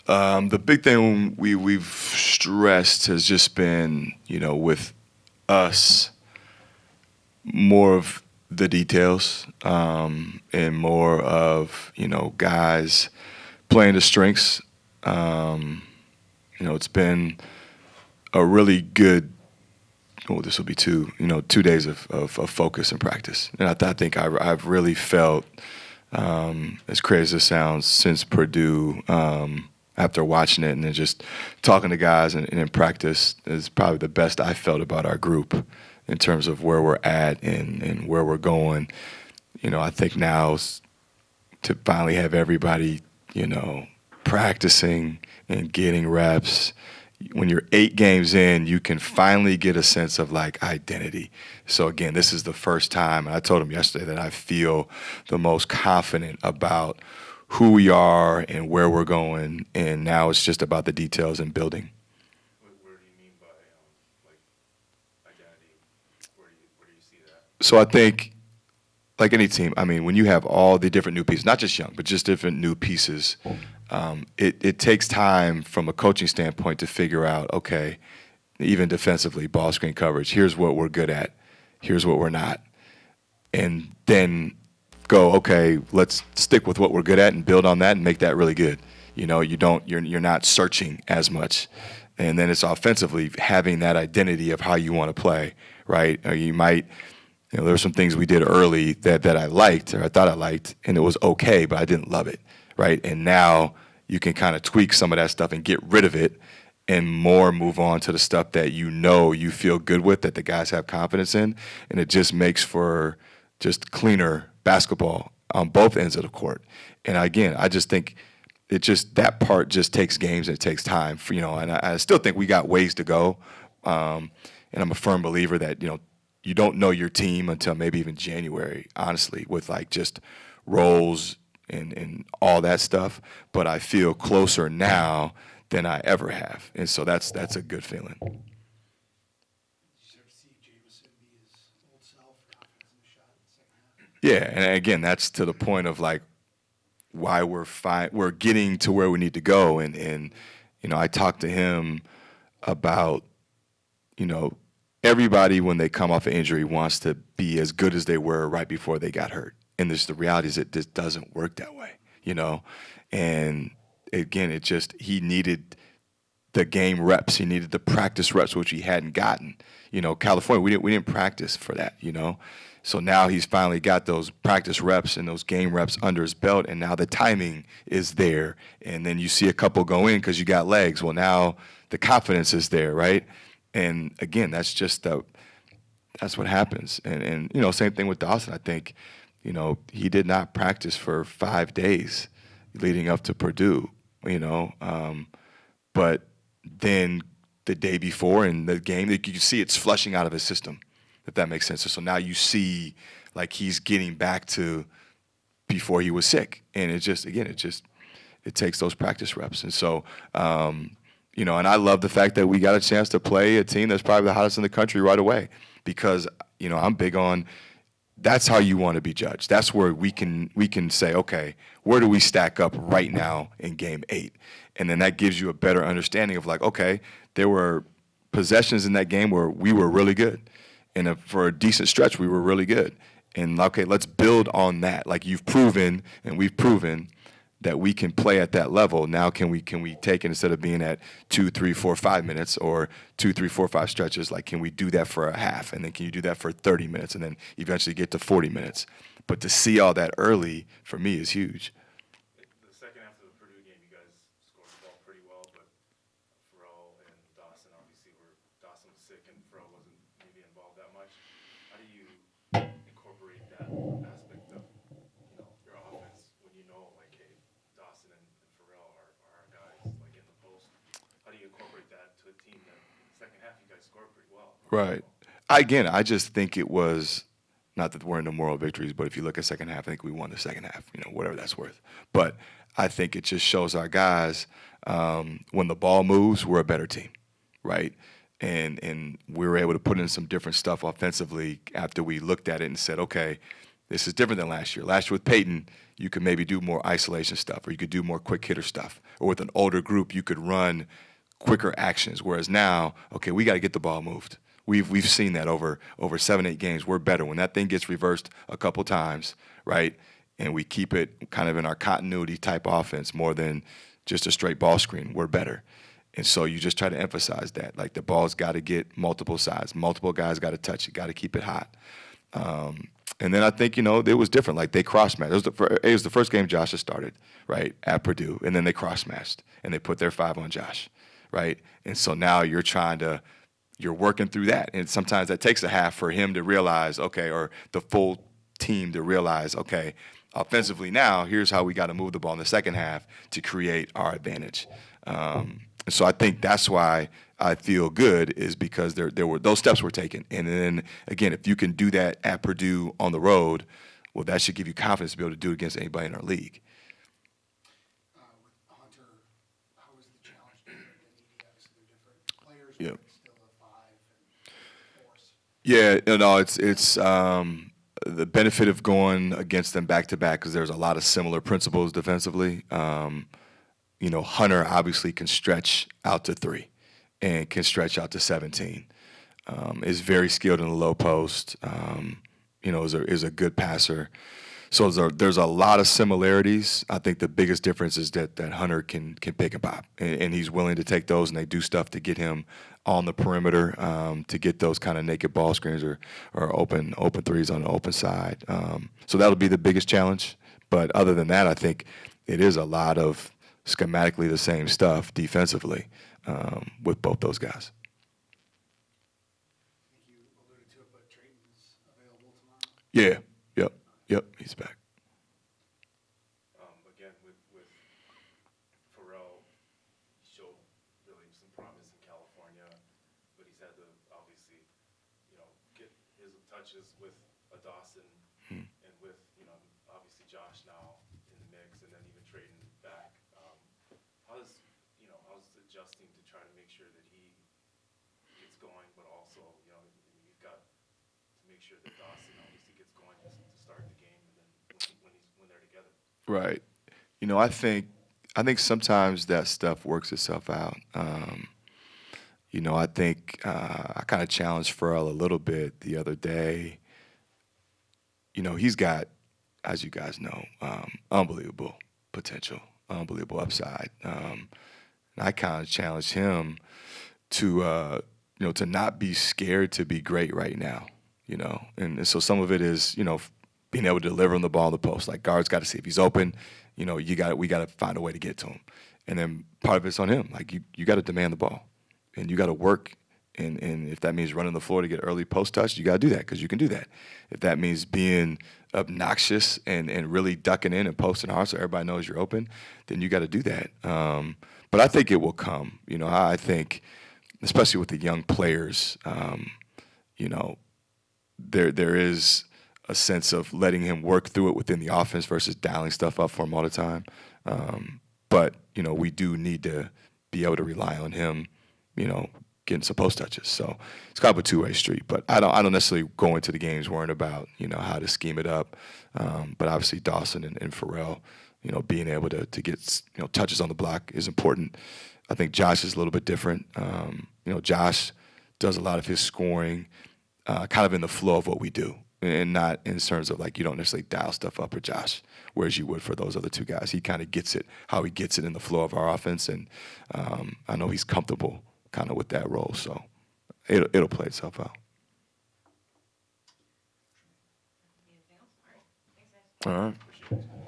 The big thing we've stressed has just been, with us, more of the details, and more of, guys playing the strengths. Um, it's been a really good. Well, this will be 2 days of focus and practice, and I think I've really felt, as crazy as it sounds, since Purdue. After watching it and then just talking to guys and in practice is probably the best I felt about our group in terms of where we're at and where we're going. I think now to finally have everybody, practicing and getting reps. When you're 8 games in, you can finally get a sense of like identity. So again, this is the first time, and I told him yesterday that I feel the most confident about who we are and where we're going, and now it's just about the details and building. Where do you mean by like identity? Where do you see that? So I think, like any team, I mean, when you have all the different new pieces, not just young, but just different new pieces, it takes time from a coaching standpoint to figure out, okay, even defensively, ball screen coverage, here's what we're good at, here's what we're not. And then go, okay, let's stick with what we're good at and build on that and make that really good. You're not searching as much. And then it's offensively having that identity of how you want to play, right? Or you might, there were some things we did early that I liked or I thought I liked, and it was okay, but I didn't love it, right? And now you can kind of tweak some of that stuff and get rid of it and more move on to the stuff that you feel good with, that the guys have confidence in, and it just makes for just cleaner basketball on both ends of the court. And again, I just think that part just takes games and it takes time for, and I still think we got ways to go. And I'm a firm believer that, you don't know your team until maybe even January, honestly, with like just roles and all that stuff. But I feel closer now than I ever have. And so that's a good feeling. Yeah, and again, that's to the point of like why we're getting to where we need to go, and I talked to him about, everybody when they come off an injury wants to be as good as they were right before they got hurt, and the reality is it just doesn't work that way, and again, he needed the game reps, he needed the practice reps, which he hadn't gotten. California, we didn't practice for that, So now he's finally got those practice reps and those game reps under his belt, and now the timing is there. And then you see a couple go in because you got legs. Well, now the confidence is there, right? And again, that's what happens. And same thing with Dawson. I think, he did not practice for 5 days leading up to Purdue, but then the day before in the game, you can see it's flushing out of his system, if that makes sense. So now you see like he's getting back to before he was sick. And it takes those practice reps. And so, and I love the fact that we got a chance to play a team that's probably the hottest in the country right away, because, I'm big on that's how you want to be judged. That's where we can say, okay, where do we stack up right now in game 8? And then that gives you a better understanding of like, okay, there were possessions in that game where we were really good. And for a decent stretch, we were really good. And okay, let's build on that. Like you've proven, and we've proven that we can play at that level. Now can we take it, instead of being at 2, 3, 4, 5 minutes or 2, 3, 4, 5 stretches, like can we do that for a half? And then can you do that for 30 minutes and then eventually get to 40 minutes? But to see all that early for me is huge. The second half of the Purdue game, you guys scored the ball pretty well, but Pharrell and Dawson obviously Dawson was sick and Pharrell wasn't maybe involved that much. How do you incorporate that aspect of your offense when like, hey, Dawson and Pharrell are our guys like in the post? How do you incorporate that to a team that second half you guys scored pretty well? Right. I just think it was, not that we're in the moral victories, but if you look at second half, I think we won the second half, whatever that's worth. But I think it just shows our guys, when the ball moves, we're a better team, right? And we were able to put in some different stuff offensively after we looked at it and said, okay, This is different than last year. Last year with Peyton, you could maybe do more isolation stuff, or you could do more quick hitter stuff. Or with an older group, you could run quicker actions. Whereas now, okay, we got to get the ball moved. We've seen that over 7-8 games. We're better when that thing gets reversed a couple times, right? And we keep it kind of in our continuity type offense more than just a straight ball screen. We're better. And so you just try to emphasize that. Like, the ball's got to get multiple sides. Multiple guys got to touch it, got to keep it hot. And then I think, it was different. Like, they cross-matched. It was the first game Josh has started, right, at Purdue. And then they cross-matched, and they put their 5 on Josh, right? And so now you're working through that. And sometimes that takes a half for him to realize, okay, or the full team to realize, okay, offensively now, here's how we got to move the ball in the second half to create our advantage. So I think that's why I feel good, is because there were those steps were taken. And then, again, if you can do that at Purdue on the road, well, that should give you confidence to be able to do it against anybody in our league. With Hunter, how was the challenge different than Edie? Obviously, they're different players, Yep. but still a 5 and force. Yeah, it's the benefit of going against them back-to-back, because there's a lot of similar principles defensively. Hunter obviously can stretch out to 3 and can stretch out to 17. Is very skilled in the low post. Is a good passer. So there's a lot of similarities. I think the biggest difference is that Hunter can pick and pop, and he's willing to take those, and they do stuff to get him on the perimeter, to get those kind of naked ball screens or open threes on the open side. So that'll be the biggest challenge. But other than that, I think it is a lot of schematically the same stuff defensively, with both those guys. I think you alluded to it, but Drayton's available tomorrow. Yep, he's back. Again, with Pharrell, he showed really some promise in California, but he's had to obviously, get his touches with a Dawson and with, obviously Josh now in the mix, and then even trading back. How's adjusting to try to make sure that he gets going, but also, you've got to make sure that Dawson obviously gets going to start the game, and then when they're together. Right. I think sometimes that stuff works itself out. I think I kind of challenged Pharrell a little bit the other day. He's got, as you guys know, unbelievable potential, unbelievable upside. And I kind of challenged him to not be scared to be great right now. And so some of it is, being able to deliver on the ball in the post. Like, guards got to see if he's open. We got to find a way to get to him. And then part of it's on him. Like, you got to demand the ball, and you got to work. And if that means running the floor to get early post touch, you got to do that, because you can do that. If that means being obnoxious and really ducking in and posting hard so everybody knows you're open, then you got to do that. But I think it will come. I think, especially with the young players, there is a sense of letting him work through it within the offense versus dialing stuff up for him all the time. But we do need to be able to rely on him, getting some post touches. So it's kind of a two-way street. But I don't necessarily go into the games worrying about how to scheme it up. But obviously Dawson and Pharrell, being able to get touches on the block is important. I think Josh is a little bit different. Josh does a lot of his scoring kind of in the flow of what we do, and not in terms of, like, you don't necessarily dial stuff up for Josh, whereas you would for those other two guys. He kind of gets it, how he gets it in the flow of our offense, and I know he's comfortable kind of with that role, so it'll play itself out. Anything else? All right. Thanks, guys. All right. Appreciate it.